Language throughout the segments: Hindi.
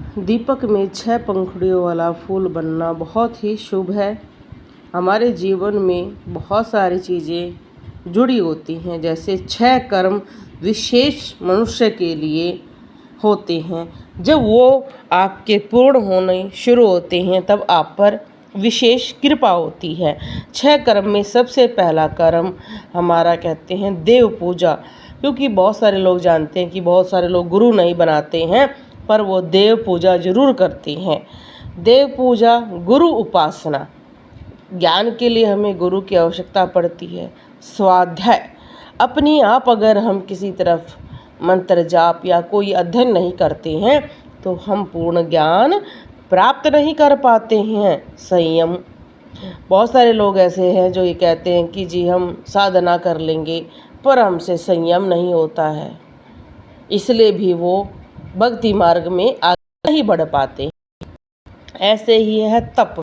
दीपक में 6 पंखुड़ियों वाला फूल बनना बहुत ही शुभ है। हमारे जीवन में बहुत सारी चीज़ें जुड़ी होती हैं, जैसे 6 कर्म विशेष मनुष्य के लिए होते हैं। जब वो आपके पूर्ण होने शुरू होते हैं तब आप पर विशेष कृपा होती है। 6 कर्म में सबसे पहला कर्म हमारा कहते हैं देव पूजा, क्योंकि बहुत सारे लोग जानते हैं कि बहुत सारे लोग गुरु नहीं बनाते हैं, पर वो देव पूजा जरूर करते हैं। देव पूजा, गुरु उपासना, ज्ञान के लिए हमें गुरु की आवश्यकता पड़ती है। स्वाध्याय, अपनी आप अगर हम किसी तरफ मंत्र जाप या कोई अध्ययन नहीं करते हैं तो हम पूर्ण ज्ञान प्राप्त नहीं कर पाते हैं। संयम, बहुत सारे लोग ऐसे हैं जो ये कहते हैं कि जी हम साधना कर लेंगे, पर हमसे संयम नहीं होता है, इसलिए भी वो भक्ति मार्ग में आगे नहीं बढ़ पाते हैं। ऐसे ही है तप,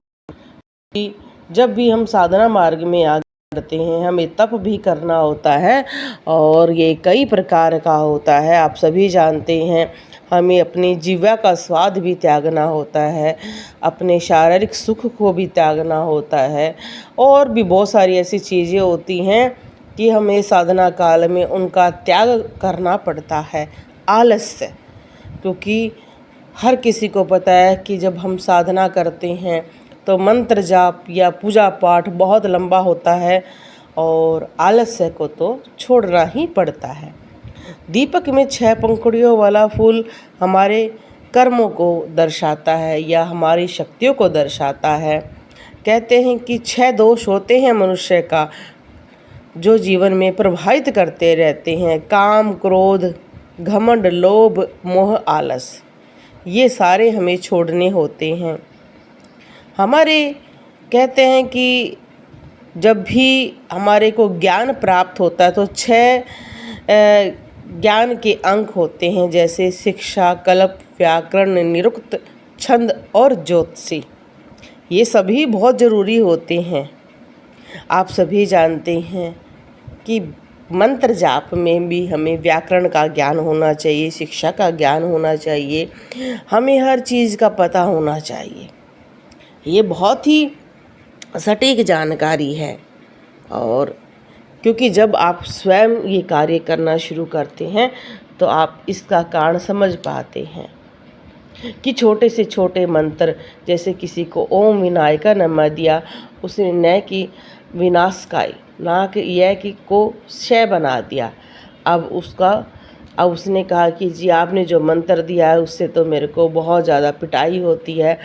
जब भी हम साधना मार्ग में आगे बढ़ते हैं हमें तप भी करना होता है, और ये कई प्रकार का होता है। आप सभी जानते हैं, हमें अपनी जीवा का स्वाद भी त्यागना होता है, अपने शारीरिक सुख को भी त्यागना होता है, और भी बहुत सारी ऐसी चीज़ें होती हैं कि हमें साधना काल में उनका त्याग करना पड़ता है। आलस्य, क्योंकि हर किसी को पता है कि जब हम साधना करते हैं तो मंत्र जाप या पूजा पाठ बहुत लंबा होता है और आलस्य को तो छोड़ना ही पड़ता है। दीपक में 6 पंखुड़ियों वाला फूल हमारे कर्मों को दर्शाता है या हमारी शक्तियों को दर्शाता है। कहते हैं कि 6 दोष होते हैं मनुष्य का जो जीवन में प्रभावित करते रहते हैं। काम, क्रोध, घमंड, लोभ, मोह, आलस, ये सारे हमें छोड़ने होते हैं। हमारे कहते हैं कि जब भी हमारे को ज्ञान प्राप्त होता है तो 6 ज्ञान के अंक होते हैं, जैसे शिक्षा, कल्प, व्याकरण, निरुक्त, छंद और ज्योतिषी। ये सभी बहुत ज़रूरी होते हैं। आप सभी जानते हैं कि मंत्र जाप में भी हमें व्याकरण का ज्ञान होना चाहिए, शिक्षा का ज्ञान होना चाहिए, हमें हर चीज़ का पता होना चाहिए। ये बहुत ही सटीक जानकारी है, और क्योंकि जब आप स्वयं ये कार्य करना शुरू करते हैं तो आप इसका कारण समझ पाते हैं कि छोटे से छोटे मंत्र, जैसे किसी को ओम विनायका नमः दिया, उसने न की विनाशकाय, ना कि यह कि को शय बना दिया। अब उसने कहा कि जी आपने जो मंत्र दिया है उससे तो मेरे को बहुत ज़्यादा पिटाई होती है,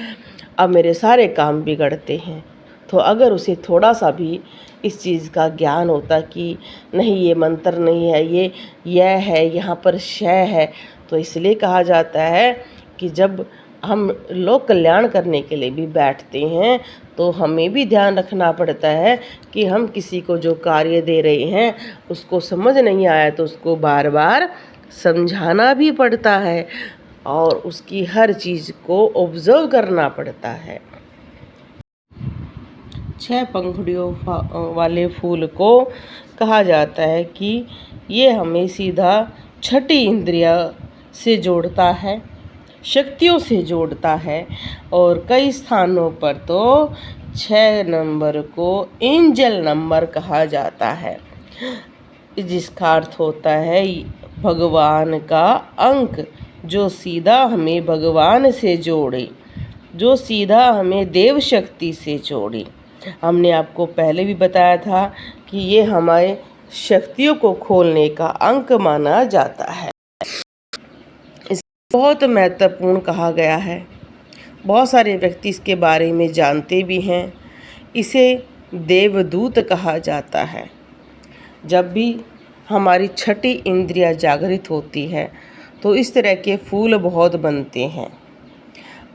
अब मेरे सारे काम बिगड़ते हैं। तो अगर उसे थोड़ा सा भी इस चीज़ का ज्ञान होता कि नहीं ये मंत्र नहीं है, ये यह है, यहाँ पर शय है, तो इसलिए कहा जाता है कि जब हम लोक कल्याण करने के लिए भी बैठते हैं तो हमें भी ध्यान रखना पड़ता है कि हम किसी को जो कार्य दे रहे हैं उसको समझ नहीं आया तो उसको बार बार समझाना भी पड़ता है और उसकी हर चीज़ को ऑब्जर्व करना पड़ता है। 6 पंखुड़ियों वाले फूल को कहा जाता है कि ये हमें सीधा 6ठी इंद्रिया से जोड़ता है, शक्तियों से जोड़ता है, और कई स्थानों पर तो 6 नंबर को एंजल नंबर कहा जाता है, जिसका अर्थ होता है भगवान का अंक, जो सीधा हमें भगवान से जोड़े, जो सीधा हमें देव शक्ति से जोड़े। हमने आपको पहले भी बताया था कि ये हमारे शक्तियों को खोलने का अंक माना जाता है। बहुत महत्वपूर्ण कहा गया है, बहुत सारे व्यक्ति इसके बारे में जानते भी हैं। इसे देवदूत कहा जाता है। जब भी हमारी 6ठी इंद्रिया जागृत होती है तो इस तरह के फूल बहुत बनते हैं।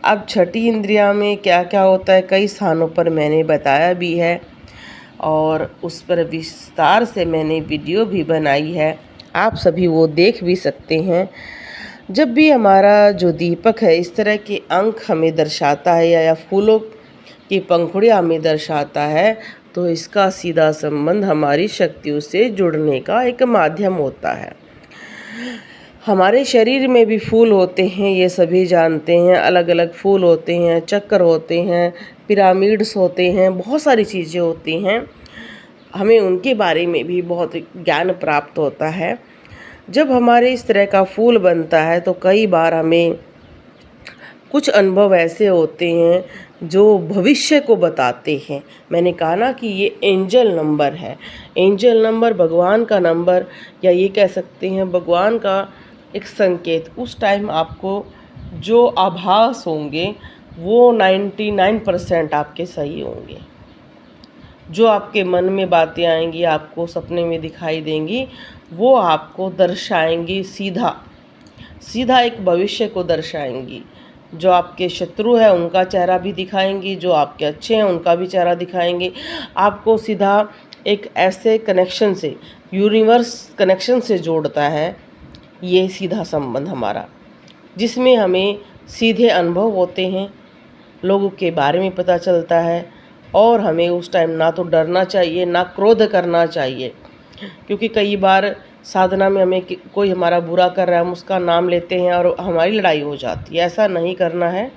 अब 6ठी इंद्रिया में क्या क्या होता है कई स्थानों पर मैंने बताया भी है, और उस पर विस्तार से मैंने वीडियो भी बनाई है, आप सभी वो देख भी सकते हैं। जब भी हमारा जो दीपक है इस तरह के अंक हमें दर्शाता है या फूलों की पंखुड़ियाँ हमें दर्शाता है, तो इसका सीधा संबंध हमारी शक्तियों से जुड़ने का एक माध्यम होता है। हमारे शरीर में भी फूल होते हैं, ये सभी जानते हैं। अलग अलग फूल होते हैं, चक्र होते हैं, पिरामिड्स होते हैं, बहुत सारी चीज़ें होती हैं। हमें उनके बारे में भी बहुत ज्ञान प्राप्त होता है। जब हमारे इस तरह का फूल बनता है तो कई बार हमें कुछ अनुभव ऐसे होते हैं जो भविष्य को बताते हैं। मैंने कहा ना कि ये एंजल नंबर है। एंजल नंबर भगवान का नंबर, या ये कह सकते हैं भगवान का एक संकेत। उस टाइम आपको जो आभास होंगे वो 99% आपके सही होंगे। जो आपके मन में बातें आएंगी, आपको सपने में दिखाई देंगी, वो आपको दर्शाएंगी सीधा सीधा एक भविष्य को दर्शाएंगी। जो आपके शत्रु है उनका चेहरा भी दिखाएंगी, जो आपके अच्छे हैं उनका भी चेहरा दिखाएंगे। आपको सीधा एक ऐसे कनेक्शन से, यूनिवर्स कनेक्शन से जोड़ता है ये सीधा संबंध हमारा, जिसमें हमें सीधे अनुभव होते हैं, लोगों के बारे में पता चलता है। और हमें उस टाइम ना तो डरना चाहिए ना क्रोध करना चाहिए, क्योंकि कई बार साधना में हमें कोई हमारा बुरा कर रहा है, हम उसका नाम लेते हैं और हमारी लड़ाई हो जाती है। ऐसा नहीं करना है।